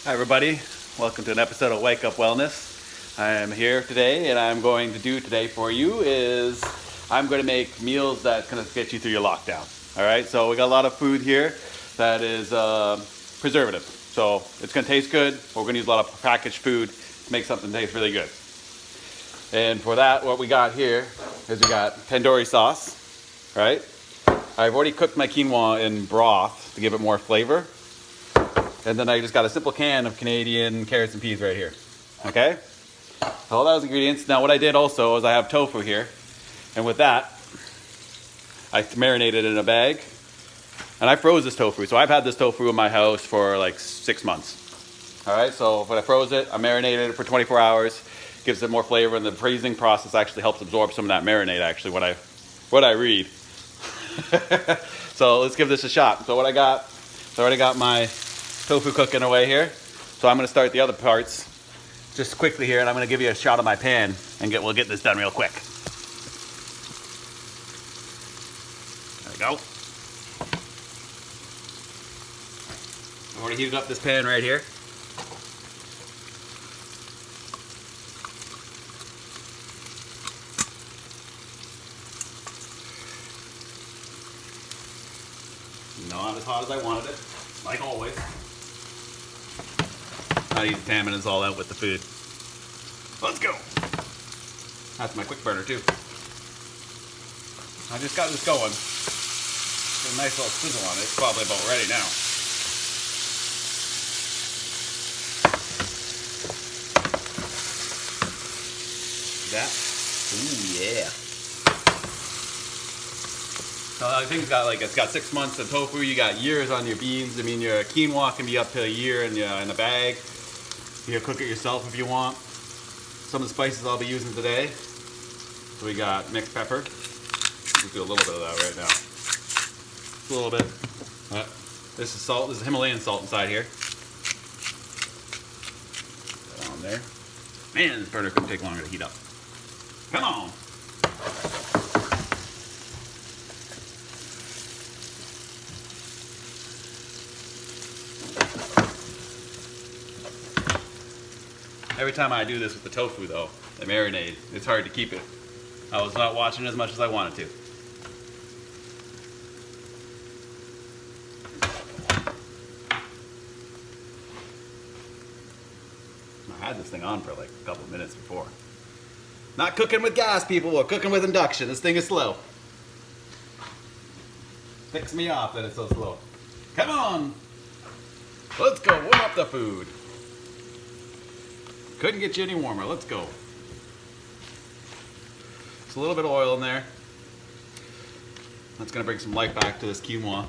Hi everybody, welcome to an episode of Wake Up Wellness. I am here today and I'm going to do today for you is I'm going to make meals that's going to get you through your lockdown. Alright, so we got a lot of food here that is preservative. So it's going to taste good, but we're going to use a lot of packaged food to make something taste really good. And for that, what we got here is we got tandoori sauce, right? I've already cooked my quinoa in broth to give it more flavor. And then I just got a simple can of Canadian carrots and peas right here. Okay? So all those ingredients. Now what I did also is I have tofu here. And with that, I marinated it in a bag. And I froze this tofu. So I've had this tofu in my house for like 6 months. Alright, so when I froze it, I marinated it for 24 hours. Gives it more flavor, and the freezing process actually helps absorb some of that marinade actually, what I read. So let's give this a shot. So what I got, I already got my tofu cooking away here. So I'm going to start the other parts just quickly here, and I'm going to give you a shot of my pan and we'll get this done real quick. There we go. I've already heated up this pan right here. Not as hot as I wanted it, like always. Not easy tamming is all out with the food. Let's go. That's my quick burner too. I just got this going. Got a nice little sizzle on it. It's probably about ready now. That. Ooh yeah. So I think it's got 6 months of tofu. You got years on your beans. I mean, your quinoa can be up to a year in a bag. You can cook it yourself if you want. Some of the spices I'll be using today. So we got mixed pepper. Let's do a little bit of that right now. Just a little bit. This is salt. This is Himalayan salt inside here. Put that on there. Man, this burner couldn't take longer to heat up. Come on. Every time I do this with the tofu though, the marinade, it's hard to keep it. I was not watching as much as I wanted to. I had this thing on for like a couple of minutes before. Not cooking with gas, people, we're cooking with induction. This thing is slow. Ticks me off that it's so slow. Come on! Let's go warm up the food. Couldn't get you any warmer. Let's go. Just a little bit of oil in there. That's going to bring some life back to this quinoa.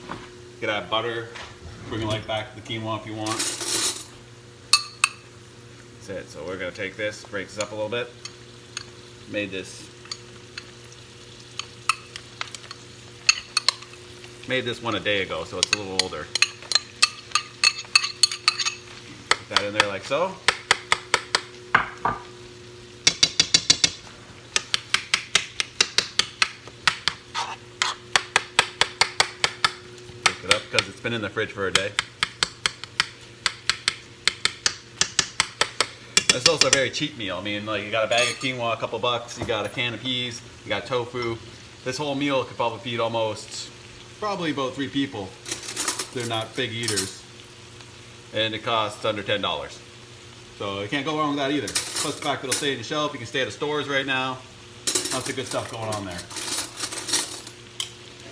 You could add butter. Bring life back to the quinoa if you want. That's it. So we're going to take this, break this up a little bit. Made this one a day ago, so it's a little older. Put that in there like so. Pick it up because it's been in the fridge for a day. It's also a very cheap meal. I mean, like, you got a bag of quinoa, a couple bucks, you got a can of peas, you got tofu. This whole meal could probably feed probably about 3 people. They're not big eaters. And it costs under $10. So you can't go wrong with that either. Plus the fact that it'll stay on your shelf, you can stay at the stores right now. Lots of good stuff going on there.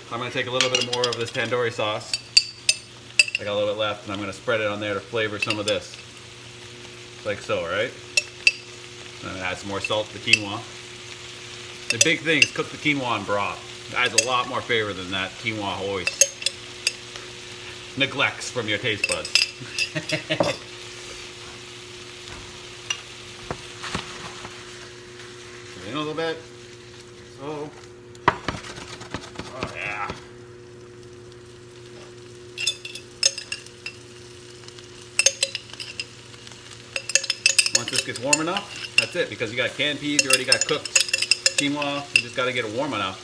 So I'm going to take a little bit more of this tandoori sauce. I got a little bit left, and I'm going to spread it on there to flavor some of this. Like so, right? I'm going to add some more salt to the quinoa. The big thing is cook the quinoa in broth. It adds a lot more flavor than that quinoa always neglects from your taste buds. In a little bit. So, oh yeah. Once this gets warm enough, that's it. Because you got canned peas, you already got cooked quinoa. You just got to get it warm enough.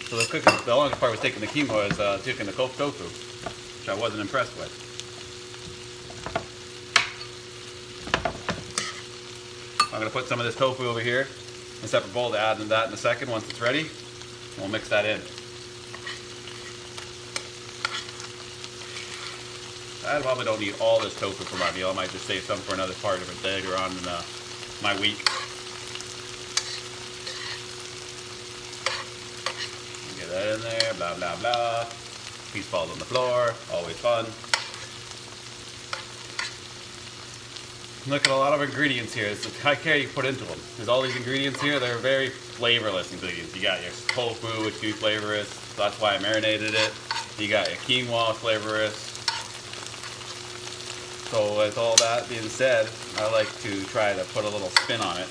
So the longest part was taking the quinoa is taking the tofu, which I wasn't impressed with. going to put some of this tofu over here in a separate bowl to add in that in a second once it's ready. We'll mix that in. I probably don't need all this tofu for my meal. I might just save some for another part of it later on in my week. Get that in there, blah, blah, blah. Piece falls on the floor, always fun. Look at a lot of ingredients here. It's the high care you put into them. There's all these ingredients here. They're very flavorless ingredients. You got your tofu, which is flavorless. So that's why I marinated it. You got your quinoa, flavorless. So with all that being said, I like to try to put a little spin on it.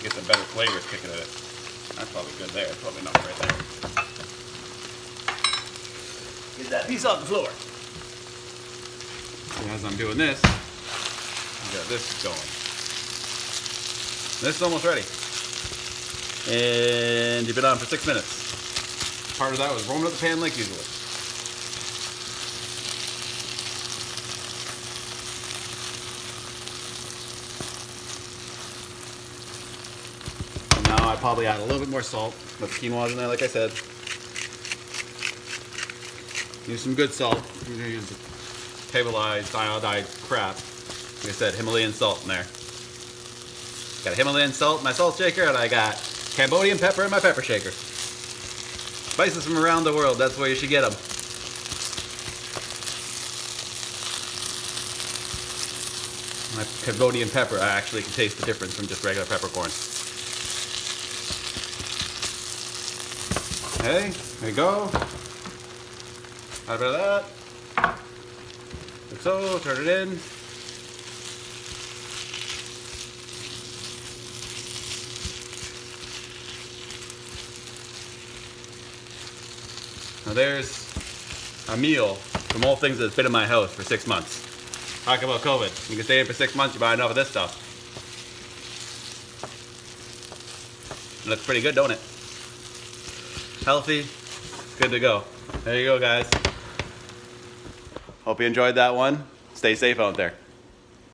Get some better flavors kicking at it. That's probably good there. That's probably enough right there. Get that piece off the floor. And as I'm doing this, got this going. This is almost ready. And you've been on for 6 minutes. Part of that was warming up the pan like usual. And now I probably add a little bit more salt. With quinoa in there, like I said. Use some good salt. Use tabilized, iodized crap. Like I said, Himalayan salt in there. Got a Himalayan salt in my salt shaker, and I got Cambodian pepper in my pepper shaker. Spices from around the world, that's where you should get them. My Cambodian pepper, I actually can taste the difference from just regular peppercorn. Okay, there you go. Add a bit of that. Like so, turn it in. Now there's a meal from all things that's been in my house for 6 months. Talk about COVID. You can stay in for 6 months, you buy enough of this stuff. It looks pretty good, don't it? Healthy, good to go. There you go, guys. Hope you enjoyed that one. Stay safe out there.